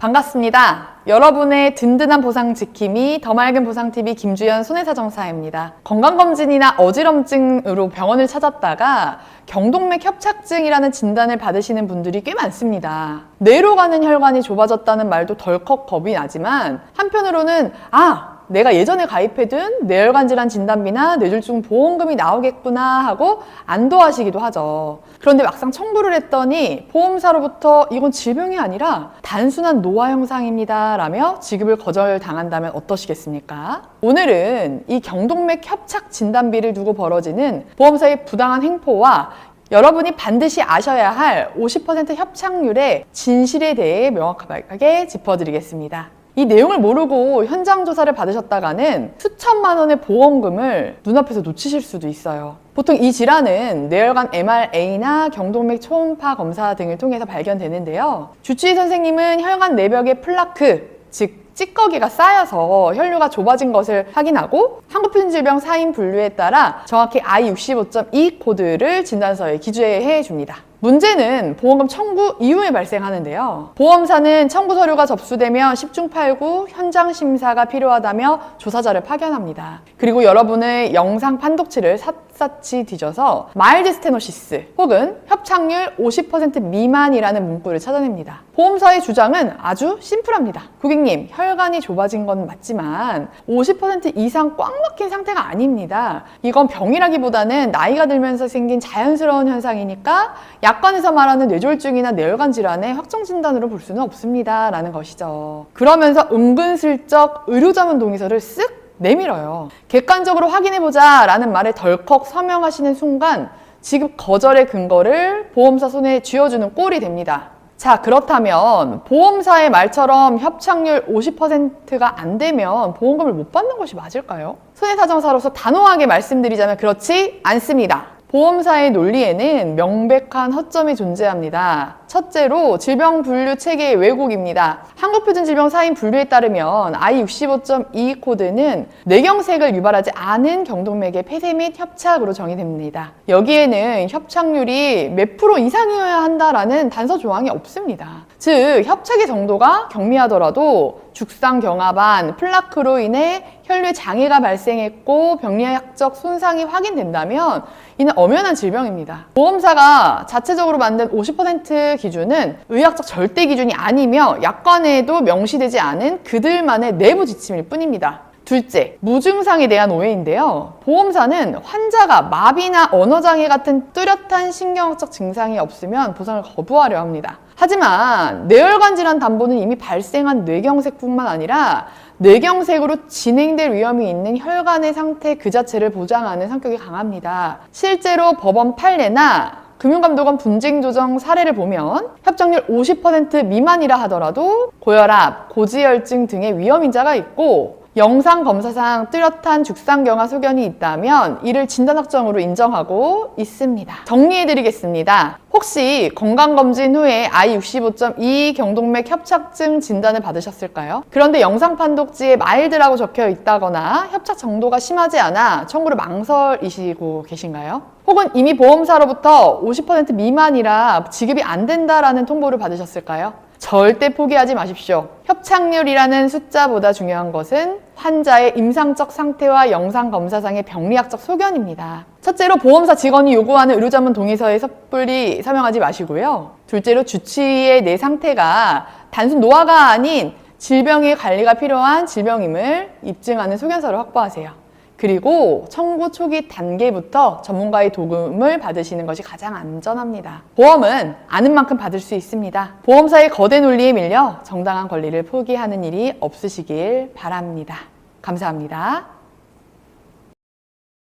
반갑습니다. 여러분의 든든한 보상 지킴이 더 맑은 보상TV 김주연 손해사정사입니다. 건강검진이나 어지럼증으로 병원을 찾았다가 경동맥 협착증이라는 진단을 받으시는 분들이 꽤 많습니다. 뇌로 가는 혈관이 좁아졌다는 말도 덜컥 겁이 나지만 한편으로는 내가 예전에 가입해둔 뇌혈관 질환 진단비나 뇌졸중 보험금이 나오겠구나 하고 안도하시기도 하죠. 그런데 막상 청구를 했더니 보험사로부터 이건 질병이 아니라 단순한 노화 현상입니다 라며 지급을 거절당한다면 어떠시겠습니까? 오늘은 이 경동맥 협착 진단비를 두고 벌어지는 보험사의 부당한 행포와 여러분이 반드시 아셔야 할 50% 협착률의 진실에 대해 명확하게 짚어드리겠습니다. 이 내용을 모르고 현장 조사를 받으셨다가는 수천만 원의 보험금을 눈앞에서 놓치실 수도 있어요. 보통 이 질환은 뇌혈관 MRA나 경동맥 초음파 검사 등을 통해서 발견되는데요. 주치의 선생님은 혈관 내벽에 플라크, 즉 찌꺼기가 쌓여서 혈류가 좁아진 것을 확인하고 한국표준질병 사인 분류에 따라 정확히 I65.2 코드를 진단서에 기재해 줍니다. 문제는 보험금 청구 이후에 발생하는데요. 보험사는 청구 서류가 접수되면 10중 8구 현장 심사가 필요하다며 조사자를 파견합니다. 그리고 여러분의 영상 판독치를 샅샅이 뒤져서 마일드 스테노시스 혹은 협착률 50% 미만이라는 문구를 찾아냅니다. 보험사의 주장은 아주 심플합니다. 고객님, 혈관이 좁아진 건 맞지만 50% 이상 꽉 막힌 상태가 아닙니다. 이건 병이라기보다는 나이가 들면서 생긴 자연스러운 현상이니까 약관에서 말하는 뇌졸중이나 뇌혈관 질환의 확정 진단으로 볼 수는 없습니다 라는 것이죠. 그러면서 은근슬쩍 의료자문 동의서를 쓱 내밀어요. 객관적으로 확인해보자 라는 말에 덜컥 서명하시는 순간 지급 거절의 근거를 보험사 손에 쥐어주는 꼴이 됩니다. 자, 그렇다면 보험사의 말처럼 협착률 50%가 안 되면 보험금을 못 받는 것이 맞을까요? 손해사정사로서 단호하게 말씀드리자면 그렇지 않습니다. 보험사의 논리에는 명백한 허점이 존재합니다. 첫째로 질병 분류 체계의 왜곡입니다. 한국표준질병 사인 분류에 따르면 I65.2 코드는 뇌경색을 유발하지 않은 경동맥의 폐쇄 및 협착으로 정의됩니다. 여기에는 협착률이 몇 프로 이상이어야 한다라는 단서 조항이 없습니다. 즉 협착의 정도가 경미하더라도 죽상경화반, 플라크로 인해 혈류에 장애가 발생했고 병리학적 손상이 확인된다면 이는 엄연한 질병입니다. 보험사가 자체적으로 만든 50% 기준은 의학적 절대 기준이 아니며 약관에도 명시되지 않은 그들만의 내부 지침일 뿐입니다. 둘째, 무증상에 대한 오해인데요. 보험사는 환자가 마비나 언어장애 같은 뚜렷한 신경학적 증상이 없으면 보상을 거부하려 합니다. 하지만 뇌혈관 질환 담보는 이미 발생한 뇌경색뿐만 아니라 뇌경색으로 진행될 위험이 있는 혈관의 상태 그 자체를 보장하는 성격이 강합니다. 실제로 법원 판례나 금융감독원 분쟁조정 사례를 보면 협착률 50% 미만이라 하더라도 고혈압, 고지혈증 등의 위험인자가 있고 영상검사상 뚜렷한 죽상경화 소견이 있다면 이를 진단확정으로 인정하고 있습니다. 정리해드리겠습니다. 혹시 건강검진 후에 I65.2 경동맥 협착증 진단을 받으셨을까요? 그런데 영상 판독지에 마일드라고 적혀 있다거나 협착 정도가 심하지 않아 청구를 망설이시고 계신가요? 혹은 이미 보험사로부터 50% 미만이라 지급이 안 된다라는 통보를 받으셨을까요? 절대 포기하지 마십시오. 협착률이라는 숫자보다 중요한 것은 환자의 임상적 상태와 영상검사상의 병리학적 소견입니다. 첫째로 보험사 직원이 요구하는 의료자문 동의서에 섣불리 서명하지 마시고요. 둘째로 주치의의 내 상태가 단순 노화가 아닌 질병의 관리가 필요한 질병임을 입증하는 소견서를 확보하세요. 그리고 청구 초기 단계부터 전문가의 도움을 받으시는 것이 가장 안전합니다. 보험은 아는 만큼 받을 수 있습니다. 보험사의 거대 논리에 밀려 정당한 권리를 포기하는 일이 없으시길 바랍니다. 감사합니다.